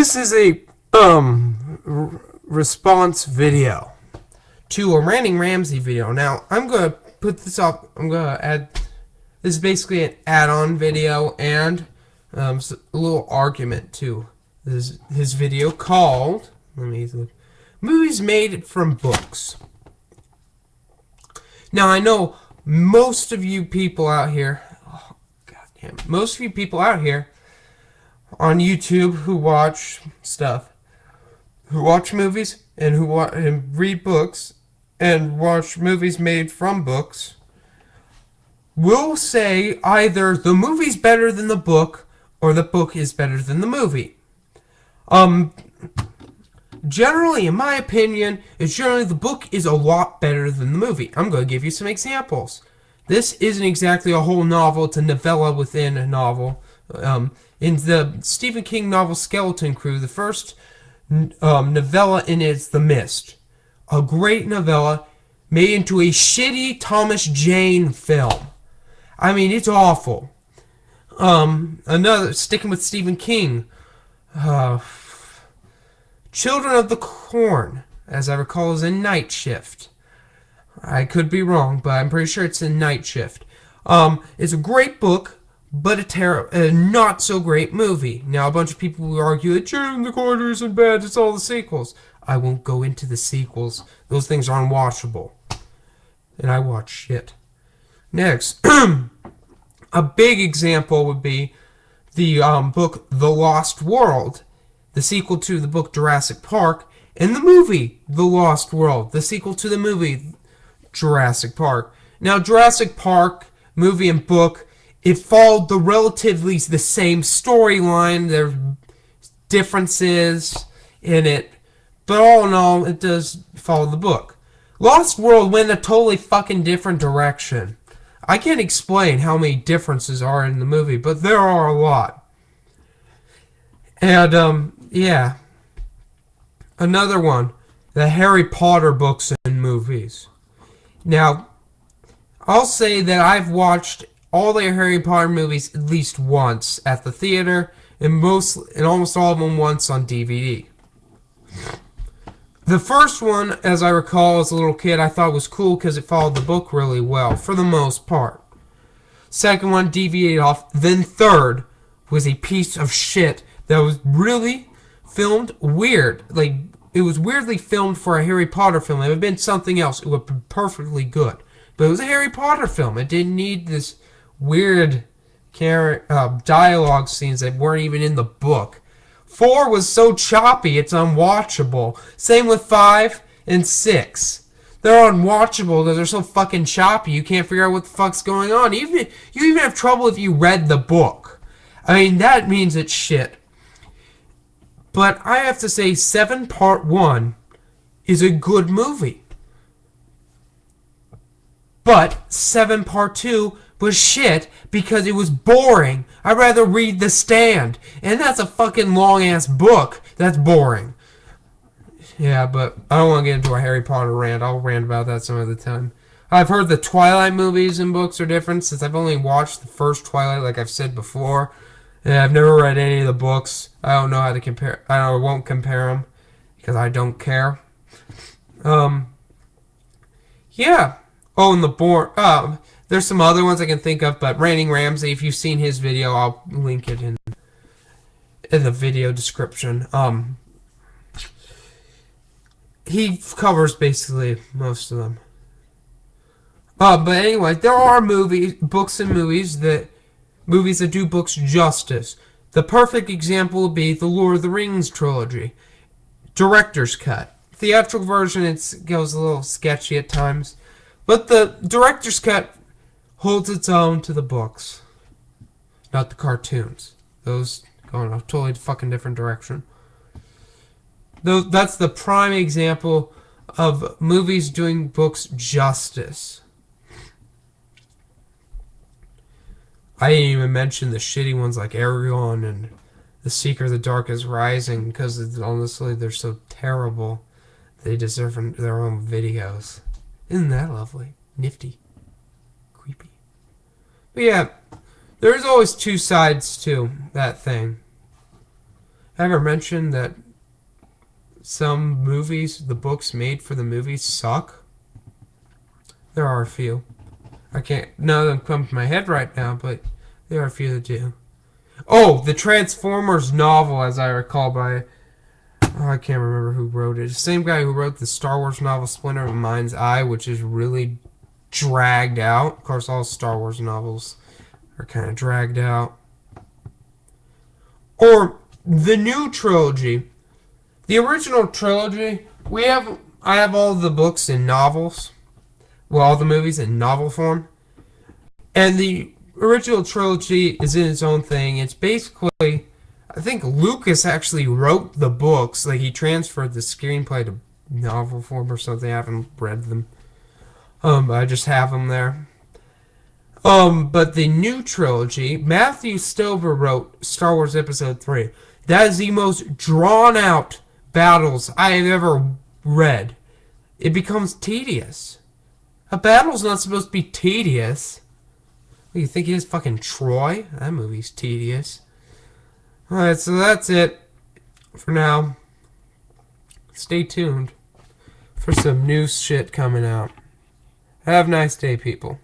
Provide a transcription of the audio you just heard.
This is a response video to a Ranting Ramsay video. Now I'm gonna put this up. I'm gonna add. This is basically an add-on video and a little argument to his video called. Let me look. Movies made from books. Now I know most of you people out here. Oh, goddamn! Most of you people out here on YouTube who watch stuff, who watch movies and and read books and watch movies made from books, will say either the movie's better than the book or the book is better than the movie. Generally, in my opinion, generally the book is a lot better than the movie. I'm going to give you some examples. This isn't exactly a whole novel, it's a novella within a novel. In the Stephen King novel Skeleton Crew, the first novella in it is The Mist. A great novella made into a shitty Thomas Jane film. I mean, it's awful. Sticking with Stephen King, Children of the Corn, as I recall, is a Night Shift. I could be wrong, but I'm pretty sure it's a Night Shift. It's a great book, but a not so great movie. Now, a bunch of people will argue that Children of the Corn isn't bad, it's all the sequels. I won't go into the sequels. Those things are unwatchable. And I watch shit. Next, a big example would be the book The Lost World, the sequel to the book Jurassic Park, and the movie The Lost World, the sequel to the movie Jurassic Park. Now, Jurassic Park, movie and book, it followed relatively the same storyline. There are differences in it, but all in all, it does follow the book. Lost World went a totally fucking different direction. I can't explain how many differences are in the movie, but there are a lot. And, yeah. Another one, the Harry Potter books and movies. Now, I'll say that I've watched all the Harry Potter movies at least once at the theater, and almost all of them once on DVD. The first one, as I recall as a little kid, I thought was cool because it followed the book really well, for the most part. Second one deviated off. Then third was a piece of shit that was really filmed weird. Like, it was weirdly filmed for a Harry Potter film. If it had been something else, it would have been perfectly good. But it was a Harry Potter film. It didn't need this weird dialogue scenes that weren't even in the book. 4 was so choppy, it's unwatchable. Same with 5 and 6. They're unwatchable because they're so fucking choppy. You can't figure out what the fuck's going on. You even have trouble if you read the book. I mean, that means it's shit. But I have to say, 7 Part 1 is a good movie. But 7 Part 2 was shit because it was boring. I'd rather read The Stand. And that's a fucking long-ass book. That's boring. Yeah, but I don't want to get into a Harry Potter rant. I'll rant about that some other time. I've heard the Twilight movies and books are different since I've only watched the first Twilight, like I've said before. And I've never read any of the books. I don't know how to compare. I won't compare them because I don't care. Yeah. Oh, and there's some other ones I can think of, but Ranting Ramsay, if you've seen his video, I'll link it in the video description. He covers basically most of them. But anyway, there are books and movies that do books justice. The perfect example would be the Lord of the Rings trilogy. Director's cut. Theatrical version, it goes a little sketchy at times. But the director's cut holds its own to the books. Not the cartoons. Those go in a totally fucking different direction. That's the prime example of movies doing books justice. I didn't even mention the shitty ones like Aragon and The Secret of the Dark is Rising because honestly they're so terrible they deserve their own videos. Isn't that lovely? Nifty. Creepy. But yeah, there's always two sides to that thing. I ever mentioned that some movies, the books made for the movies, suck? There are a few. I can't, none of them come to my head right now, but there are a few that do. Oh, the Transformers novel, as I recall, by I can't remember who wrote it. The same guy who wrote the Star Wars novel Splinter of a Mind's Eye, which is really dragged out. Of course, all Star Wars novels are kind of dragged out. Or the new trilogy. The original trilogy, I have all the books in novels. Well, all the movies in novel form. And the original trilogy is in its own thing. It's basically, I think Lucas actually wrote the books. Like, he transferred the screenplay to novel form or something. I haven't read them. I just have them there. But the new trilogy, Matthew Stover wrote Star Wars Episode 3. That is the most drawn out battles I have ever read. It becomes tedious. A battle's not supposed to be tedious. You think it is fucking Troy? That movie's tedious. Alright, so that's it for now. Stay tuned for some new shit coming out. Have a nice day, people.